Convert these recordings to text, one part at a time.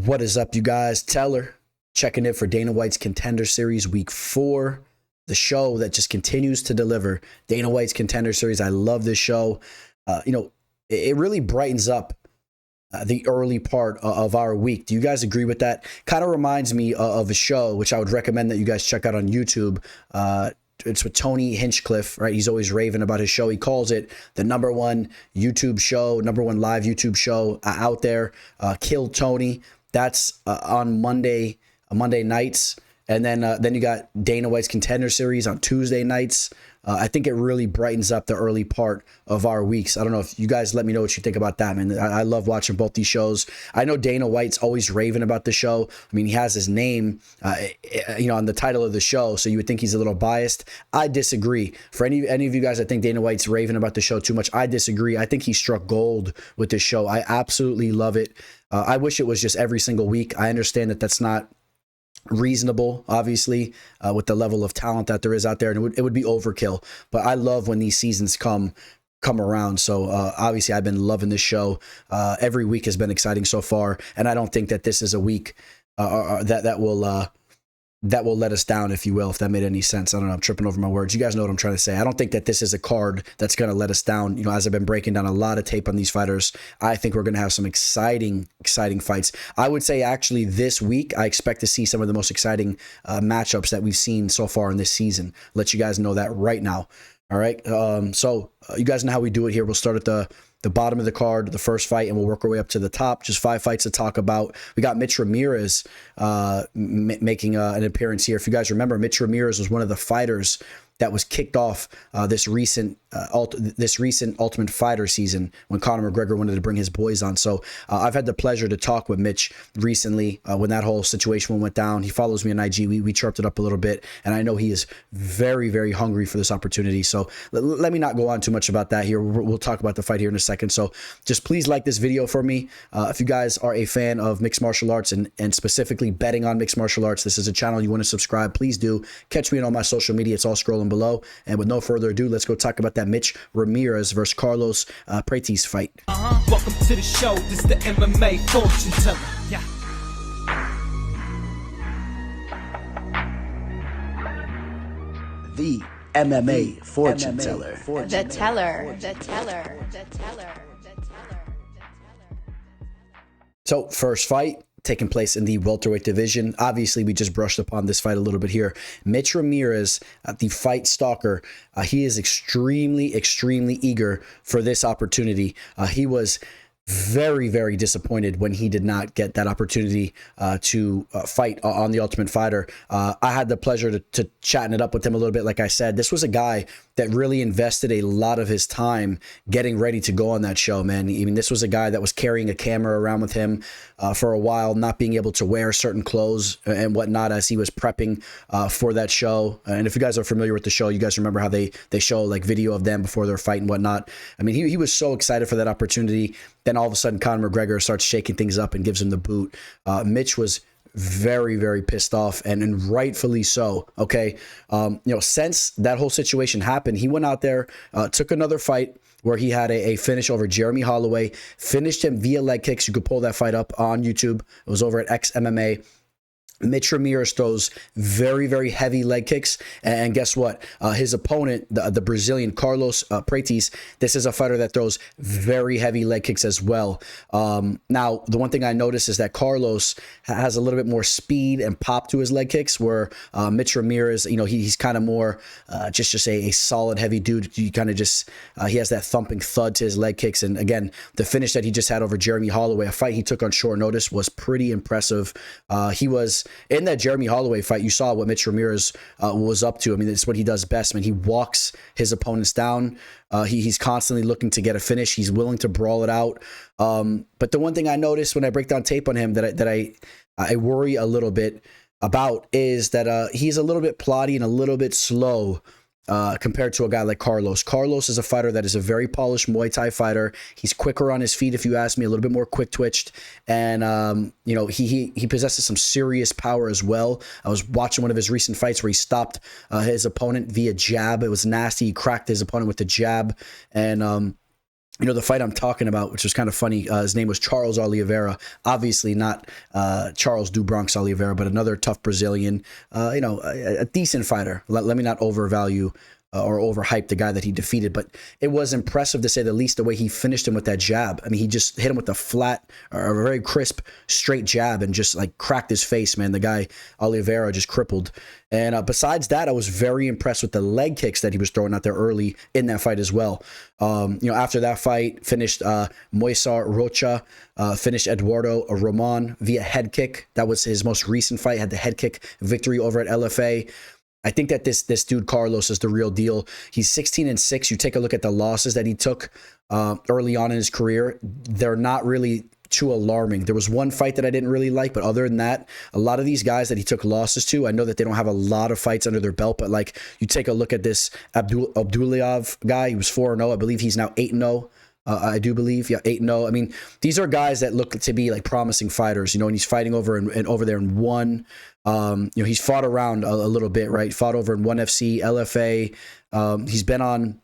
What is up, you guys? Teller checking in for Dana White's Contender Series Week 4, the show that just continues to deliver. Dana White's Contender Series. I love this show. It really brightens up the early part of our week. Do you guys agree with that? Kind of reminds me of a show which I would recommend that you guys check out on YouTube. It's with Tony Hinchcliffe, right? He's always raving about his show. He calls it the number one YouTube show, number one live YouTube show out there. Kill Tony. That's on Monday nights. And then you got Dana White's Contender Series on Tuesday nights. I think it really brightens up the early part of our weeks. I don't know if you guys let me know what you think about that, man. I love watching both these shows. I know Dana White's always raving about the show. I mean, he has his name, on the title of the show, so you would think he's a little biased. I disagree. For any of you guys that think Dana White's raving about the show too much, I disagree. I think he struck gold with this show. I absolutely love it. I wish it was just every single week. I understand that that's not reasonable, obviously, with the level of talent that there is out there, and it would be overkill. But I love when these seasons come around. So obviously I've been loving this show. Every week has been exciting so far, and I don't think that this is a week that will let us down, if you will, if that made any sense. I don't know, I'm tripping over my words. You guys know what I'm trying to say. I don't think that this is a card that's going to let us down. You know, as I've been breaking down a lot of tape on these fighters, I think we're going to have some exciting fights. I would say actually this week, I expect to see some of the most exciting matchups that we've seen so far in this season. Let you guys know that right now. All right. So you guys know how we do it here. We'll start at the bottom of the card, the first fight, and we'll work our way up to the top. Just 5 fights to talk about. We got Mitch Ramirez making an appearance here. If you guys remember, Mitch Ramirez was one of the fighters that was kicked off this recent Ultimate Fighter season when Conor McGregor wanted to bring his boys on. So I've had the pleasure to talk with Mitch recently when that whole situation went down. He follows me on IG. We chirped it up a little bit, and I know he is very, very hungry for this opportunity. So let me not go on too much about that here. We'll talk about the fight here in a second. So just please like this video for me. If you guys are a fan of mixed martial arts and specifically betting on mixed martial arts, this is a channel you want to subscribe. Please do. Catch me on all my social media. It's all scrolling below. And with no further ado, let's go talk about that Mitch Ramirez versus Carlos Prates fight. Welcome to the show. This is the MMA fortune teller. Yeah. The MMA fortune teller. The teller. So first fight taking place in the welterweight division. Obviously, we just brushed upon this fight a little bit here. Mitch Ramirez, the fight stalker, he is extremely eager for this opportunity. He was very, very disappointed when he did not get that opportunity to fight on the Ultimate Fighter. I had the pleasure to chatting it up with him a little bit. Like I said, this was a guy that really invested a lot of his time getting ready to go on that show, man. I mean, this was a guy that was carrying a camera around with him for a while, not being able to wear certain clothes and whatnot as he was prepping for that show. And if you guys are familiar with the show, you guys remember how they show like video of them before their fight and whatnot. I mean, he was so excited for that opportunity. Then all of a sudden, Conor McGregor starts shaking things up and gives him the boot. Mitch was very, very pissed off, and rightfully so. Okay. Since that whole situation happened, he went out there, took another fight where he had a finish over Jeremy Holloway, finished him via leg kicks. You could pull that fight up on YouTube. It was over at XMMA. Mitch Ramirez throws very, very heavy leg kicks. And guess what? His opponent, the Brazilian Carlos Prates, this is a fighter that throws very heavy leg kicks as well. Now, the one thing I noticed is that Carlos has a little bit more speed and pop to his leg kicks, where Mitch Ramirez, he's kind of more just a solid, heavy dude. You kind of just, he has that thumping thud to his leg kicks. And again, the finish that he just had over Jeremy Holloway, a fight he took on short notice, was pretty impressive. He was in that Jeremy Holloway fight. You saw what Mitch Ramirez was up to. I mean, it's what he does best. I mean, he walks his opponents down. He's constantly looking to get a finish. He's willing to brawl it out. But the one thing I noticed when I break down tape on him that I worry a little bit about is that he's a little bit plotty and a little bit slow compared to a guy like Carlos. Carlos is a fighter that is a very polished Muay Thai fighter. He's quicker on his feet, if you ask me, a little bit more quick twitched. And, he possesses some serious power as well. I was watching one of his recent fights where he stopped his opponent via jab. It was nasty. He cracked his opponent with the jab. And, the fight I'm talking about, which was kind of funny, his name was Charles Oliveira. Obviously not Charles do Bronx Oliveira, but another tough Brazilian, a decent fighter. Let me not overvalue or overhype the guy that he defeated, but it was impressive to say the least, the way he finished him with that jab. I mean, he just hit him with a flat or a very crisp, straight jab and just like cracked his face, man. The guy, Oliveira, just crippled. And besides that, I was very impressed with the leg kicks that he was throwing out there early in that fight as well. After that fight, finished Moisar Rocha, finished Eduardo Roman via head kick. That was his most recent fight, had the head kick victory over at LFA. I think that this dude Carlos is the real deal. He's 16-6. You take a look at the losses that he took early on in his career. They're not really too alarming. There was one fight that I didn't really like, but other than that, a lot of these guys that he took losses to, I know that they don't have a lot of fights under their belt, but like you take a look at this Abdullayev guy, he was 4-0. I believe he's now 8-0. I do believe, 8-0. I mean, these are guys that look to be like promising fighters, and he's fighting over and over there in one. He's fought around a little bit, right? Fought over in 1FC, LFA. He's been on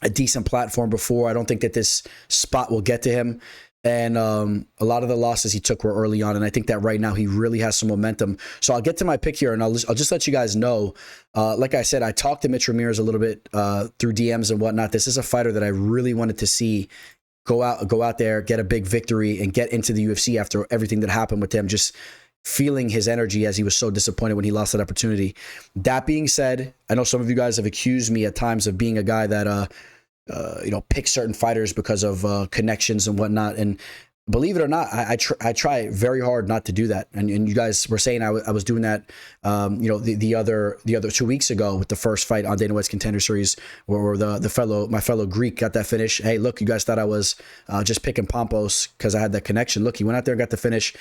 a decent platform before. I don't think that this spot will get to him. And a lot of the losses he took were early on, and I think that right now he really has some momentum. So I'll get to my pick here, and I'll just let you guys know. Like I said, I talked to Mitch Ramirez a little bit through DMs and whatnot. This is a fighter that I really wanted to see go out there, get a big victory, and get into the UFC after everything that happened with him. Just feeling his energy as he was so disappointed when he lost that opportunity. That being said, I know some of you guys have accused me at times of being a guy that pick certain fighters because of connections and whatnot. And believe it or not, I try very hard not to do that. And you guys were saying I was doing that, the other 2 weeks ago with the first fight on Dana White's Contender Series, where my fellow Greek got that finish. Hey, look, you guys thought I was just picking Pompos because I had that connection. Look, he went out there and got the finish.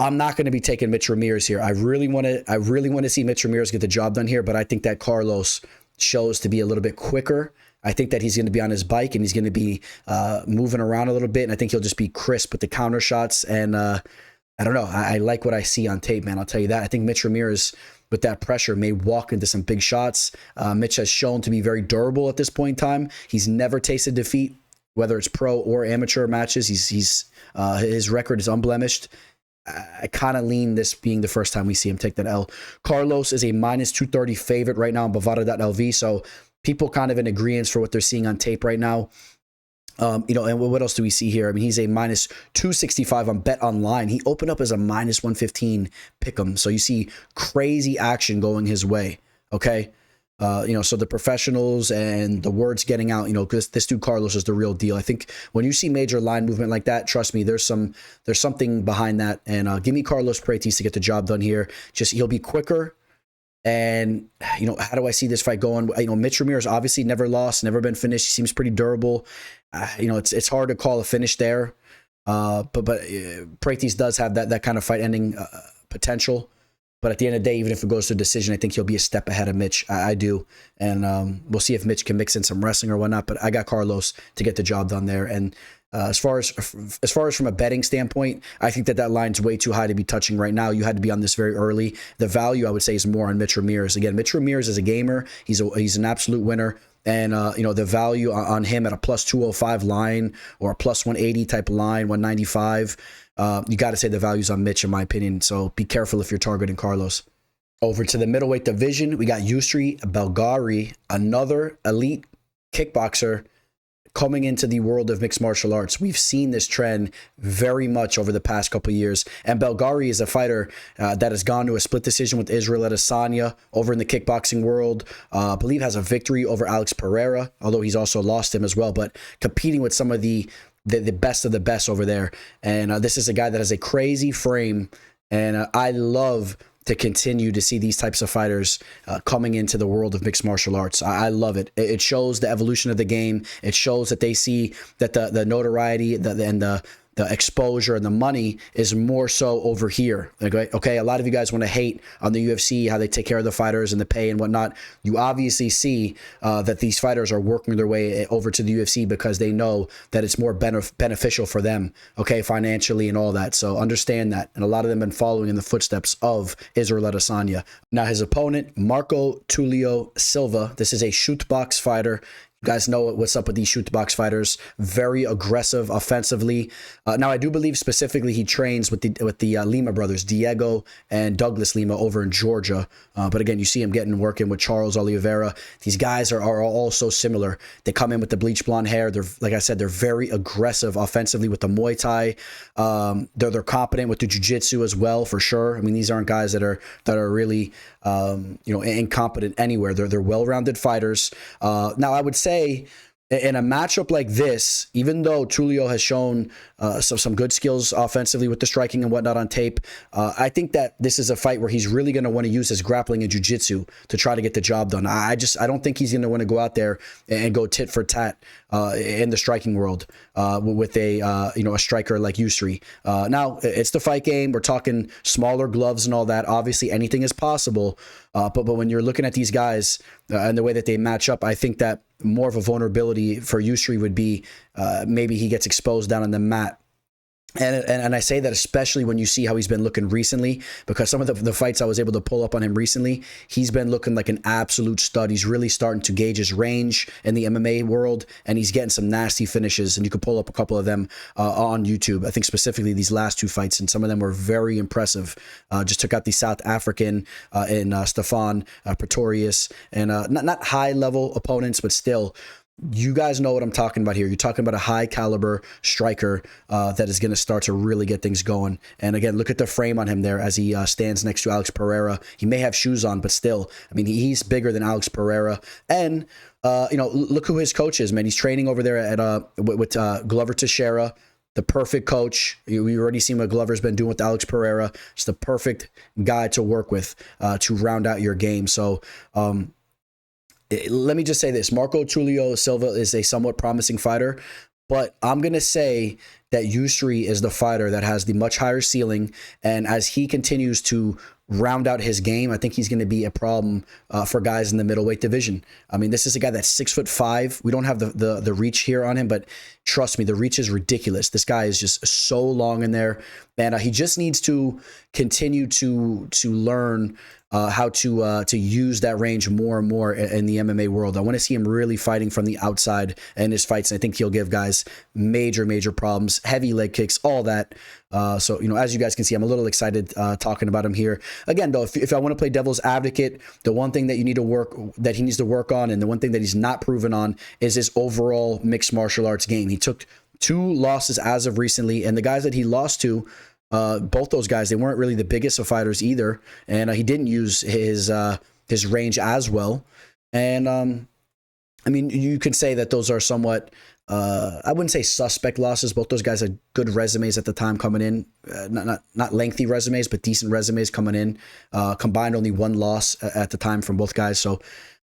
I'm not going to be taking Mitch Ramirez here. I really want to see Mitch Ramirez get the job done here, but I think that Carlos shows to be a little bit quicker. I think that he's going to be on his bike and he's going to be moving around a little bit, and I think he'll just be crisp with the counter shots. And I don't know. I like what I see on tape, man. I'll tell you that. I think Mitch Ramirez, with that pressure, may walk into some big shots. Mitch has shown to be very durable at this point in time. He's never tasted defeat, whether it's pro or amateur matches. His record is unblemished. I kind of lean this being the first time we see him take that L. Carlos is a minus 230 favorite right now on Bovada.lv, so people kind of in agreement for what they're seeing on tape right now. And what else do we see here? I mean, he's a minus 265 on Bet Online. He opened up as a minus 115 pick'em, so you see crazy action going his way. Okay. So the professionals and the words getting out, because this dude Carlos is the real deal. I think when you see major line movement like that, trust me, there's something behind that. And give me Carlos Prates to get the job done here. Just he'll be quicker. And how do I see this fight going? Mitch Ramirez obviously never lost, never been finished. He seems pretty durable. It's hard to call a finish there. But Prates does have that kind of fight ending potential. But at the end of the day, even if it goes to a decision, I think he'll be a step ahead of Mitch. I do. And we'll see if Mitch can mix in some wrestling or whatnot. But I got Carlos to get the job done there. And as far as from a betting standpoint, I think that line's way too high to be touching right now. You had to be on this very early. The value, I would say, is more on Mitch Ramirez. Again, Mitch Ramirez is a gamer. He's an absolute winner. And, the value on him at a plus 205 line or a plus 180 type line, 195, you got to say the value's on Mitch, in my opinion. So be careful if you're targeting Carlos. Over to the middleweight division, we got Yousri Belgari, another elite kickboxer coming into the world of mixed martial arts. We've seen this trend very much over the past couple of years. And Belgari is a fighter that has gone to a split decision with Israel Adesanya over in the kickboxing world. I believe has a victory over Alex Pereira, although he's also lost him as well, but competing with some of the best of the best over there. And this is a guy that has a crazy frame. And I love to continue to see these types of fighters coming into the world of mixed martial arts. I love it. It shows the evolution of the game. It shows that they see that the notoriety and the exposure and the money is more so over here. Okay, a lot of you guys want to hate on the UFC, how they take care of the fighters and the pay and whatnot. You obviously see that these fighters are working their way over to the UFC because they know that it's more beneficial for them, okay, financially and all that. So understand that. And a lot of them have been following in the footsteps of Israel Adesanya. Now his opponent, Marco Tulio Silva, this is a shoot box fighter. You guys know what's up with these shoot the box fighters. Very aggressive offensively. Now, I do believe specifically he trains with the Lima brothers, Diego and Douglas Lima, over in Georgia. But again, you see him working with Charles Oliveira. These guys are all so similar. They come in with the bleach blonde hair. They're, like I said, they're very aggressive offensively with the Muay Thai. They're competent with the jiu-jitsu as well, for sure. I mean, these aren't guys that are really incompetent anywhere. They're well-rounded fighters. Now, I would say in a matchup like this, even though Tulio has shown some good skills offensively with the striking and whatnot on tape, I think that this is a fight where he's really going to want to use his grappling and jiu-jitsu to try to get the job done. I don't think he's going to want to go out there and go tit for tat in the striking world with a striker like Yousri. Now, it's the fight game. We're talking smaller gloves and all that. Obviously, anything is possible. But when you're looking at these guys and the way that they match up, I think that more of a vulnerability for Yousri would be maybe he gets exposed down on the mat. And I say that especially when you see how he's been looking recently, because some of the fights I was able to pull up on him recently, he's been looking like an absolute stud. He's really starting to gauge his range in the MMA world, and he's getting some nasty finishes. And you could pull up a couple of them on YouTube. I think specifically these last two fights, and some of them were very impressive. Just took out the South African in Stefan Pretorius, and not high level opponents, but still. You guys know what I'm talking about here. You're talking about a high caliber striker that is going to start to really get things going. And again, look at the frame on him there as he stands next to Alex Pereira. He may have shoes on, but still, I mean, he's bigger than Alex Pereira. And look who his coach is, man. He's training over there at with Glover Teixeira, the perfect coach. We already seen what Glover's been doing with Alex Pereira. Just the perfect guy to work with to round out your game. So. Let me just say this. Marco Tulio Silva is a somewhat promising fighter, but I'm going to say that Yousri is the fighter that has the much higher ceiling, and as he continues to round out his game, I think he's going to be a problem for guys in the middleweight division. I mean, this is a guy that's 6'5". We don't have the reach here on him, but trust me, the reach is ridiculous. This guy is just so long in there, and he just needs to continue to learn how to use that range more and more in the MMA world. I want to see him really fighting from the outside in his fights. And I think he'll give guys major problems, heavy leg kicks, all that. So, as you guys can see, I'm a little excited talking about him here. Again, though, if I want to play devil's advocate, the one thing that he needs to work on, and the one thing that he's not proven on, is his overall mixed martial arts game. He took 2 losses as of recently, and the guys that he lost to, both those guys, they weren't really the biggest of fighters either, and he didn't use his range as well. And I mean, you could say that those are somewhat, I wouldn't say suspect losses. Both those guys had good resumes at the time coming in, not lengthy resumes, but decent resumes coming in. Combined only 1 loss at the time from both guys. So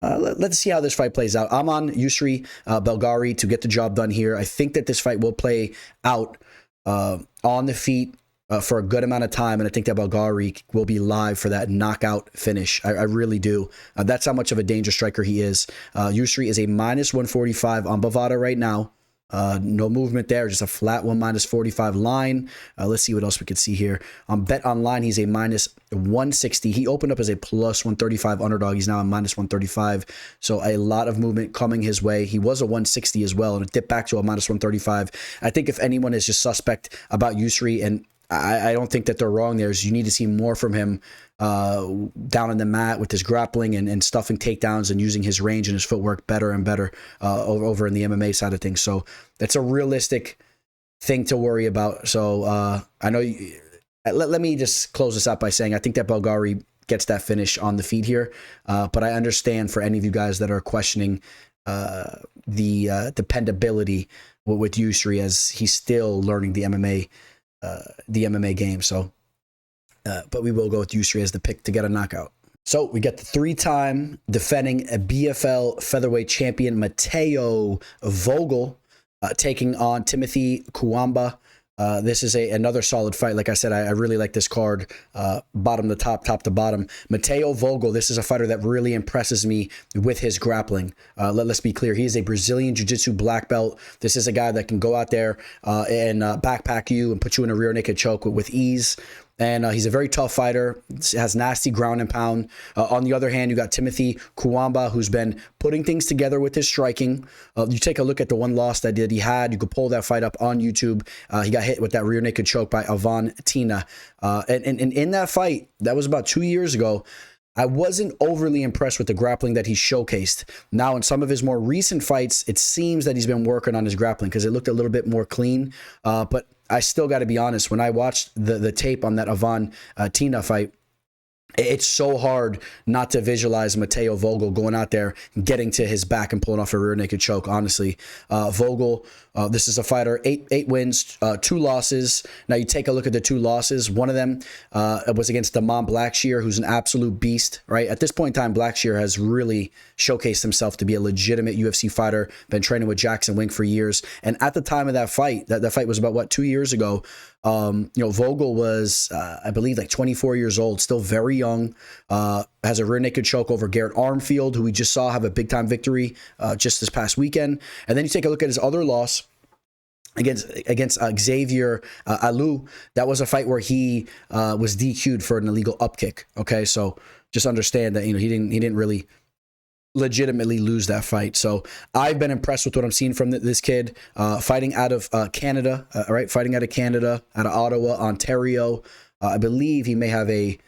let's see how this fight plays out. I'm on Yousri Belgari to get the job done here. I think that this fight will play out on the feet for a good amount of time, and I think that Belgari will be live for that knockout finish. I really do. That's how much of a danger striker he is. Yousri is a -145 on Bovada right now. No movement there, just a flat one -45 line. Let's see what else we could see here. On Bet Online, he's a -160. He opened up as a +135 underdog. He's now a -135. So a lot of movement coming his way. He was a 160 as well, and it dipped back to a -135. I think if anyone is just suspect about Yousri, and I don't think that they're wrong there, is you need to see more from him down on the mat with his grappling and stuffing takedowns and using his range and his footwork better and better over in the MMA side of things. So that's a realistic thing to worry about. So I know let me just close this out by saying I think that Belgari gets that finish on the feet here, but I understand for any of you guys that are questioning the dependability with Yousri, as he's still learning the MMA game. So but we will go with Yousri as the pick to get a knockout. So we got the 3-time defending BFL featherweight champion Mateo Vogel taking on Timothy Kuamba. This is another solid fight. Like I said, I really like this card, bottom to top, top to bottom. Mateo Vogel, this is a fighter that really impresses me with his grappling. Let's be clear. He is a Brazilian Jiu-Jitsu black belt. This is a guy that can go out there and backpack you and put you in a rear naked choke with ease. And he's a very tough fighter, has nasty ground and pound. On the other hand, you got Timothy Kuamba, who's been putting things together with his striking. You take a look at the one loss that he had. You could pull that fight up on YouTube. He got hit with that rear naked choke by Ivan Tina. And in that fight, that was about 2 years ago, I wasn't overly impressed with the grappling that he showcased. Now, in some of his more recent fights, it seems that he's been working on his grappling because it looked a little bit more clean. But I still got to be honest, when I watched the tape on that Ivan Tina fight, it's so hard not to visualize Mateo Vogel going out there, getting to his back and pulling off a rear naked choke. Honestly, Vogel, this is a fighter, eight wins, 2 losses. Now you take a look at the 2 losses. One of them was against Damon Blackshear, who's an absolute beast, right? At this point in time, Blackshear has really showcased himself to be a legitimate UFC fighter, been training with Jackson Wink for years. And at the time of that fight, that fight was about, what, 2 years ago, Vogel was, I believe, like 24 years old, still very young, has a rear naked choke over Garrett Armfield, who we just saw have a big time victory just this past weekend. And then you take a look at his other loss against Xavier Alou. That was a fight where he was DQ'd for an illegal upkick. Okay, so just understand that he didn't really legitimately lose that fight. So I've been impressed with what I'm seeing from this kid, fighting out of Canada, fighting out of Canada, out of Ottawa, Ontario. I believe he may have a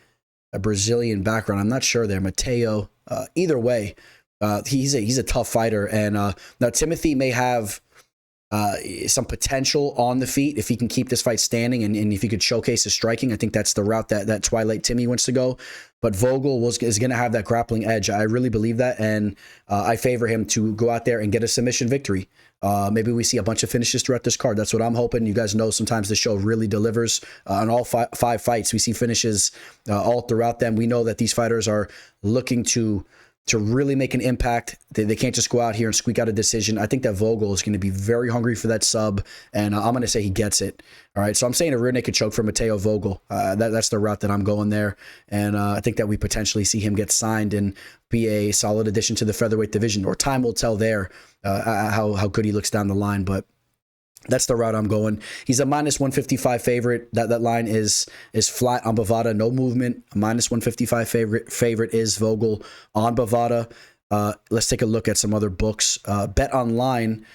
Brazilian background. I'm not sure there. Mateo. Either way, he's a tough fighter. And now Timothy may have some potential on the feet if he can keep this fight standing and if he could showcase his striking. I think that's the route that Twilight Timmy wants to go. But Vogel is going to have that grappling edge. I really believe that, and I favor him to go out there and get a submission victory. Maybe we see a bunch of finishes throughout this card. That's what I'm hoping. You guys know sometimes the show really delivers. On all five fights, we see finishes all throughout them. We know that these fighters are looking to really make an impact. They can't just go out here and squeak out a decision. I think that Vogel is going to be very hungry for that sub, and I'm going to say he gets it. All right, so I'm saying a rear naked choke for Mateo Vogel. That's the route that I'm going there, and I think that we potentially see him get signed and be a solid addition to the featherweight division, or time will tell there how good he looks down the line, but that's the route I'm going. He's a -155 favorite. That line is flat on Bovada, no movement. A -155 favorite is Vogel on Bovada. Let's take a look at some other books. Bet Online,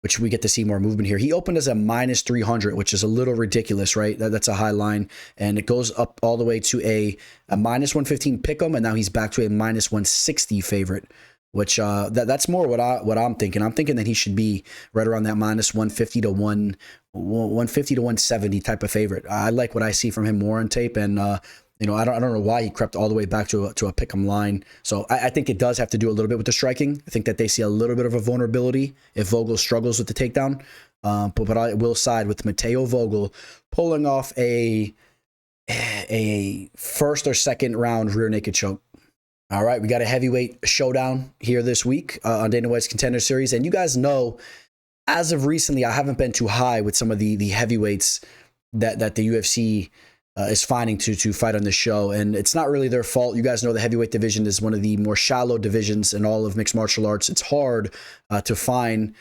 which we get to see more movement here. He opened as a -300, which is a little ridiculous, right? That's a high line, and it goes up all the way to a -115 pick'em, and now he's back to a -160 favorite. Which that's more what I'm thinking. I'm thinking that he should be right around that -150 to 150 to 170 type of favorite. I like what I see from him more on tape, and I don't know why he crept all the way back to a pick'em line. So I think it does have to do a little bit with the striking. I think that they see a little bit of a vulnerability if Vogel struggles with the takedown. But I will side with Mateo Vogel pulling off a first or second round rear naked choke. All right, we got a heavyweight showdown here this week on Dana White's Contender Series. And you guys know, as of recently, I haven't been too high with some of the heavyweights that the UFC is finding to fight on the show. And it's not really their fault. You guys know the heavyweight division is one of the more shallow divisions in all of mixed martial arts. It's hard to find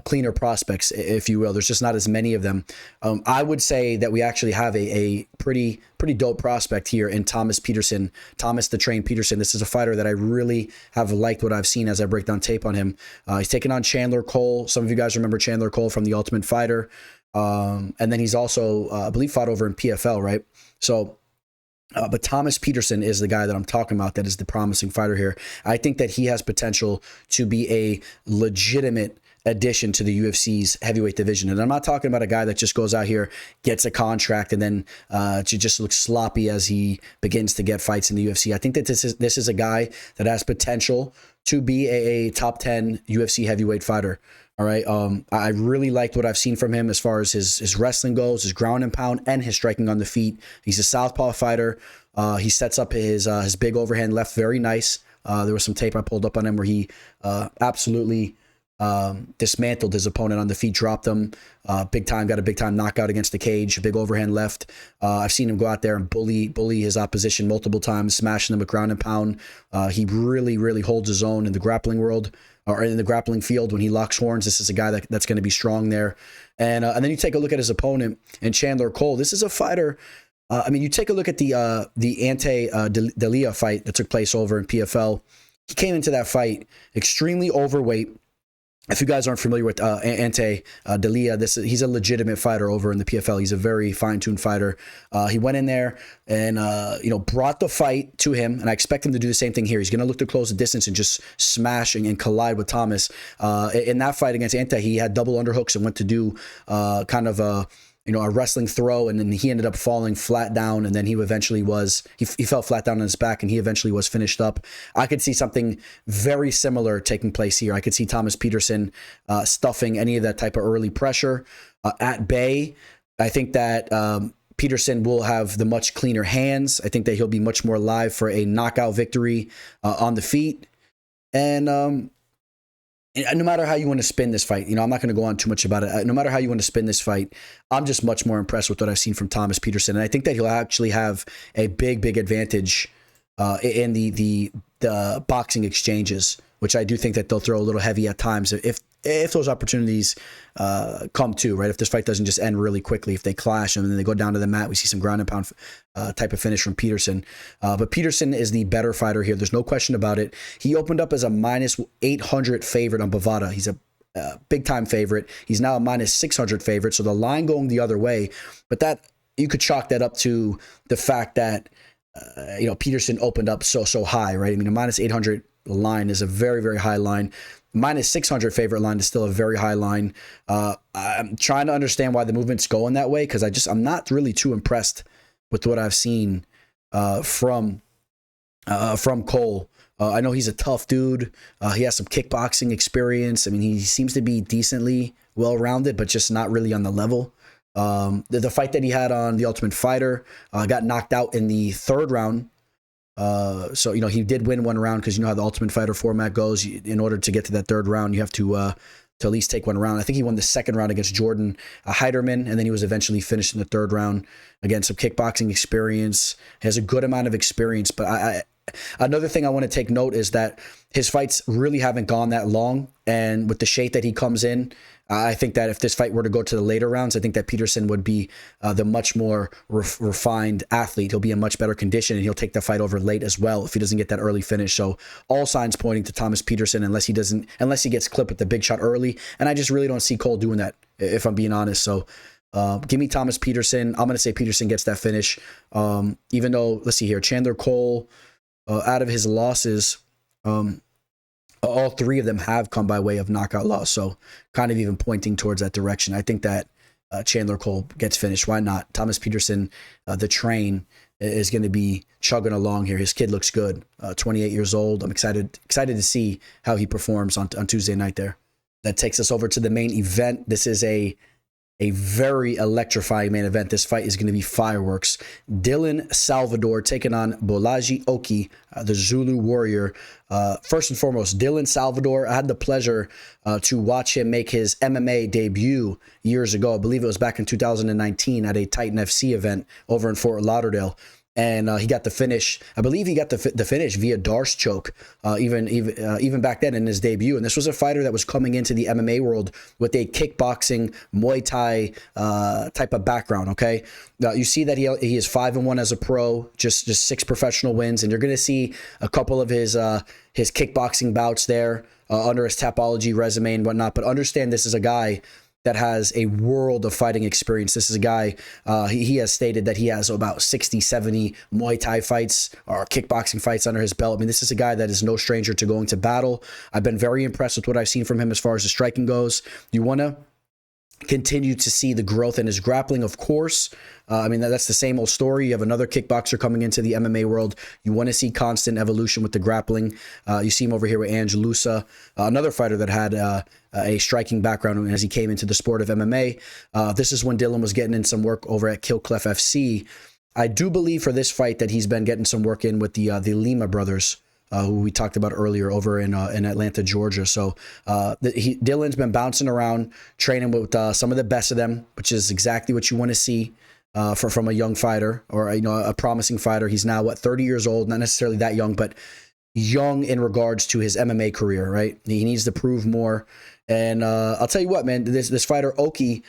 cleaner prospects, if you will. There's just not as many of them. I would say that we actually have a pretty dope prospect here in Thomas Peterson, Thomas the Train Peterson. This is a fighter that I really have liked what I've seen as I break down tape on him. He's taken on Chandler Cole. Some of you guys remember Chandler Cole from The Ultimate Fighter. And then he's also, I believe, fought over in PFL, right? So, but Thomas Peterson is the guy that I'm talking about that is the promising fighter here. I think that he has potential to be a legitimate addition to the UFC's heavyweight division. And I'm not talking about a guy that just goes out here, gets a contract, and then just looks sloppy as he begins to get fights in the UFC. I think that this is a guy that has potential to be a top 10 UFC heavyweight fighter. All right. I really liked what I've seen from him as far as his wrestling goes, his ground and pound, and his striking on the feet. He's a southpaw fighter. He sets up his big overhand left very nice. There was some tape I pulled up on him where he absolutely dismantled his opponent on the feet, dropped him big time, got a big time knockout against the cage, a big overhand left. I've seen him go out there and bully his opposition multiple times, smashing them with ground and pound. He really holds his own in the grappling world, or in the grappling field when he locks horns. This is a guy that's going to be strong there. And then you take a look at his opponent, and Chandler Cole. This is a fighter I mean, you take a look at the Ante Delia fight that took place over in PFL. He came into that fight extremely overweight. If you guys aren't familiar with Ante Delia, he's a legitimate fighter over in the PFL. He's a very fine-tuned fighter. He went in there and brought the fight to him, and I expect him to do the same thing here. He's going to look to close the distance and just smash and collide with Thomas. In that fight against Ante, he had double underhooks and went to do kind of a wrestling throw, and then he ended up falling flat down, and then he fell flat down on his back, and he eventually was finished up. I could see something very similar taking place here. I could see Thomas Peterson stuffing any of that type of early pressure at bay. I think that Peterson will have the much cleaner hands. I think that he'll be much more live for a knockout victory on the feet. And no matter how you want to spin this fight, I'm not going to go on too much about it. No matter how you want to spin this fight, I'm just much more impressed with what I've seen from Thomas Peterson. And I think that he'll actually have a big advantage in the boxing exchanges, which I do think that they'll throw a little heavy at times if those opportunities come to, right? If this fight doesn't just end really quickly, if they clash and then they go down to the mat, we see some ground and pound type of finish from Peterson. But Peterson is the better fighter here. There's no question about it. He opened up as a minus 800 favorite on Bovada. He's a big time favorite. He's now a minus 600 favorite. So the line going the other way, but that you could chalk that up to the fact that Peterson opened up so high, right? I mean, a minus 800 line is a very high line. Minus 600 favorite line is still a very high line. I'm trying to understand why the movement's going that way, because I'm not really too impressed with what I've seen from Cole. I know he's a tough dude. He has some kickboxing experience. I mean, he seems to be decently well-rounded, but just not really on the level. The fight that he had on The Ultimate Fighter got knocked out in the third round. So he did win one round, because how the Ultimate Fighter format goes. In order to get to that third round, you have to at least take one round. I think he won the second round against Jordan Heiderman, and then he was eventually finished in the third round. Again, some kickboxing experience. He has a good amount of experience, but another thing I want to take note is that his fights really haven't gone that long, and with the shape that he comes in, I think that if this fight were to go to the later rounds, I think that Peterson would be the much more refined athlete. He'll be in much better condition, and he'll take the fight over late as well if he doesn't get that early finish. So all signs pointing to Thomas Peterson, unless he gets clipped with the big shot early. And I just really don't see Cole doing that, if I'm being honest. So give me Thomas Peterson. I'm going to say Peterson gets that finish. Even though, let's see here, Chandler Cole, out of his losses, all three of them have come by way of knockout loss. So kind of even pointing towards that direction. I think that Chandler Cole gets finished. Why not? Thomas Peterson, the train, is going to be chugging along here. His kid looks good. 28 years old. I'm excited to see how he performs on Tuesday night there. That takes us over to the main event. This is a very electrifying main event. This fight is going to be fireworks. Dylan Salvador taking on Bolaji Oki, the Zulu warrior. First and foremost, Dylan Salvador, I had the pleasure to watch him make his MMA debut years ago. I believe it was back in 2019 at a Titan FC event over in Fort Lauderdale. And he got the finish. I believe he got the finish via Darce choke, even back then in his debut. And this was a fighter that was coming into the MMA world with a kickboxing, Muay Thai type of background. Okay, you see that he is 5-1 as a pro, just 6 professional wins, and you're going to see a couple of his kickboxing bouts there under his Tapology resume and whatnot. But understand, this is a guy that has a world of fighting experience. This is a guy, he has stated that he has about 60, 70 Muay Thai fights or kickboxing fights under his belt. I mean, this is a guy that is no stranger to going to battle. I've been very impressed with what I've seen from him as far as the striking goes. You want to continue to see the growth in his grappling, of course. I mean, that's the same old story. You have another kickboxer coming into the MMA world. You want to see constant evolution with the grappling. You see him over here with Angelusa, another fighter that had a striking background as he came into the sport of MMA. This is when Dylan was getting in some work over at Killclef FC. I do believe for this fight that he's been getting some work in with the Lima brothers, who we talked about earlier over in Atlanta, Georgia. So Dylan's been bouncing around, training with some of the best of them, which is exactly what you want to see from a young fighter or a promising fighter. He's now 30 years old, not necessarily that young, but young in regards to his MMA career. Right, he needs to prove more. And I'll tell you what, man, this fighter Oki,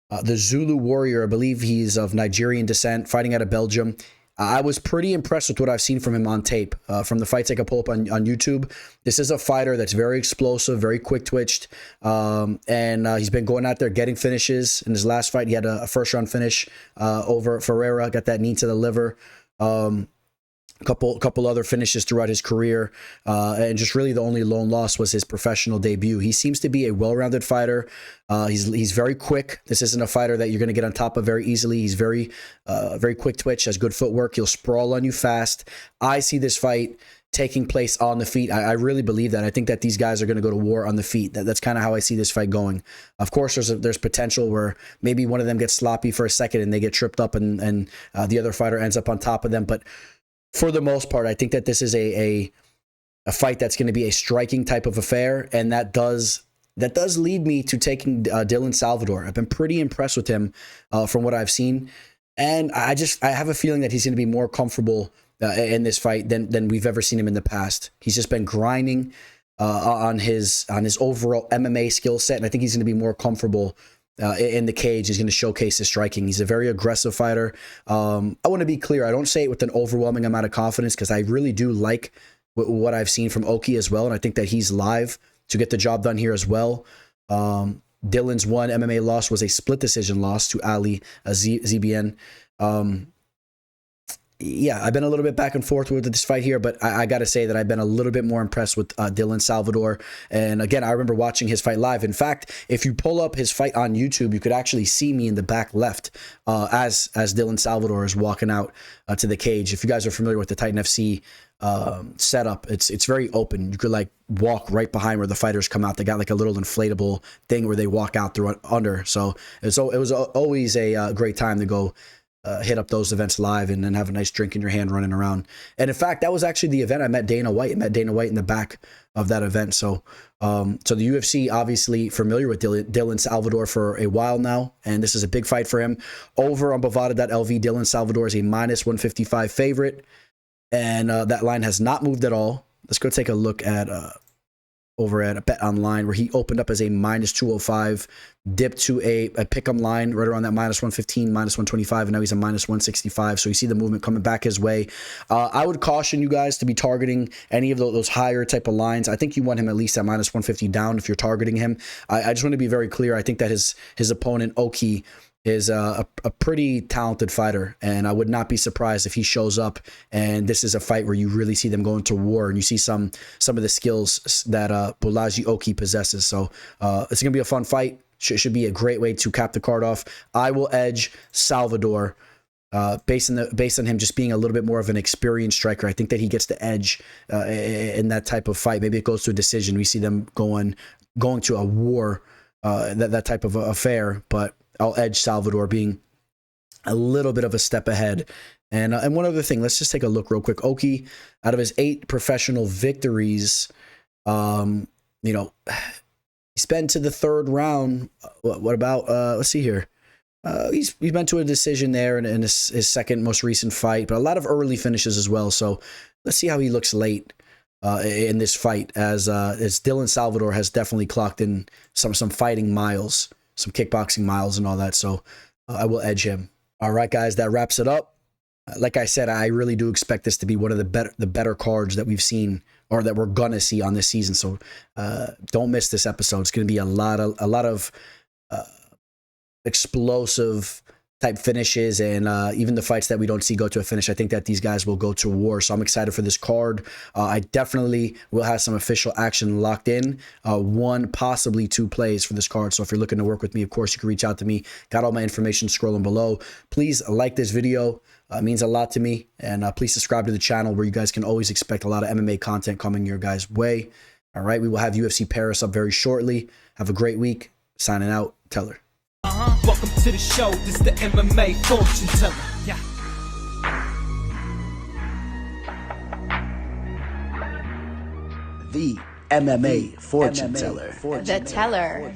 the Zulu Warrior. I believe he's of Nigerian descent, fighting out of Belgium. I was pretty impressed with what I've seen from him on tape, from the fights I could pull up on YouTube. This is a fighter that's very explosive, very quick-twitched, and he's been going out there getting finishes. In his last fight, he had a first-round finish over Ferreira, got that knee to the liver. Couple other finishes throughout his career, and just really the only lone loss was his professional debut. He seems to be a well-rounded fighter. He's very quick. This isn't a fighter that you're going to get on top of very easily. He's very quick twitch, has good footwork. He'll sprawl on you fast. I see this fight taking place on the feet. I really believe that. I think that these guys are going to go to war on the feet. That's kind of how I see this fight going. Of course, there's potential where maybe one of them gets sloppy for a second and they get tripped up, and the other fighter ends up on top of them. But for the most part, I think that this is a fight that's going to be a striking type of affair, and that does lead me to taking Dylan Salvador. I've been pretty impressed with him from what I've seen, and I have a feeling that he's going to be more comfortable in this fight than we've ever seen him in the past. He's just been grinding on his overall MMA skill set, and I think he's going to be more comfortable in the cage. He's going to showcase his striking. He's a very aggressive fighter. I want to be clear. I don't say it with an overwhelming amount of confidence, because I really do like what I've seen from Oki as well, and I think that he's live to get the job done here as well. Dylan's one MMA loss was a split decision loss to Ali ZBN. Yeah, I've been a little bit back and forth with this fight here, but I got to say that I've been a little bit more impressed with Dylan Salvador. And again, I remember watching his fight live. In fact, if you pull up his fight on YouTube, you could actually see me in the back left as Dylan Salvador is walking out to the cage. If you guys are familiar with the Titan FC setup, it's very open. You could like walk right behind where the fighters come out. They got like a little inflatable thing where they walk out through under. So it was always a great time to go hit up those events live and then have a nice drink in your hand running around. And in fact, that was actually the event I met Dana White. I met Dana White in the back of that event. So the UFC obviously familiar with Dylan Salvador for a while now, and this is a big fight for him. Over on Bovada.lv, Dylan Salvador is a -155 favorite, and that line has not moved at all. Let's go take a look at over at Bet Online, where he opened up as a -205, dipped to a pick'em line right around that -115, -125, and now he's a -165. So you see the movement coming back his way. I would caution you guys to be targeting any of those higher type of lines. I think you want him at least at -150 down if you're targeting him. I just want to be very clear. I think that his opponent, Oki, is a pretty talented fighter, and I would not be surprised if he shows up and this is a fight where you really see them going to war and you see some of the skills that Bolaji Oki possesses. So it's gonna be a fun fight. Should be a great way to cap the card off. I will edge Salvador based on him just being a little bit more of an experienced striker. I think that he gets the edge in that type of fight. Maybe it goes to a decision. We see them going to a war, that type of affair, but I'll edge Salvador, being a little bit of a step ahead. And one other thing, let's just take a look real quick. Oki, out of his 8 professional victories, he's been to the 3rd round. What about, let's see here. He's been to a decision there in his second most recent fight, but a lot of early finishes as well. So let's see how he looks late in this fight, as Dylan Salvador has definitely clocked in some fighting miles, some kickboxing miles and all that. So I will edge him. All right, guys, that wraps it up. Like I said, I really do expect this to be one of the better cards that we've seen, or that we're gonna see on this season. So don't miss this episode. It's gonna be a lot of explosive type finishes, and even the fights that we don't see go to a finish. I think that these guys will go to war. So I'm excited for this card. I definitely will have some official action locked in. 1, possibly 2 plays for this card. So if you're looking to work with me, of course, you can reach out to me. Got all my information scrolling below. Please like this video. It means a lot to me. And please subscribe to the channel, where you guys can always expect a lot of MMA content coming your guys' way. All right, we will have UFC Paris up very shortly. Have a great week. Signing out, Teller. Welcome to the show, this the MMA fortune teller. Yeah. The MMA fortune teller. The teller.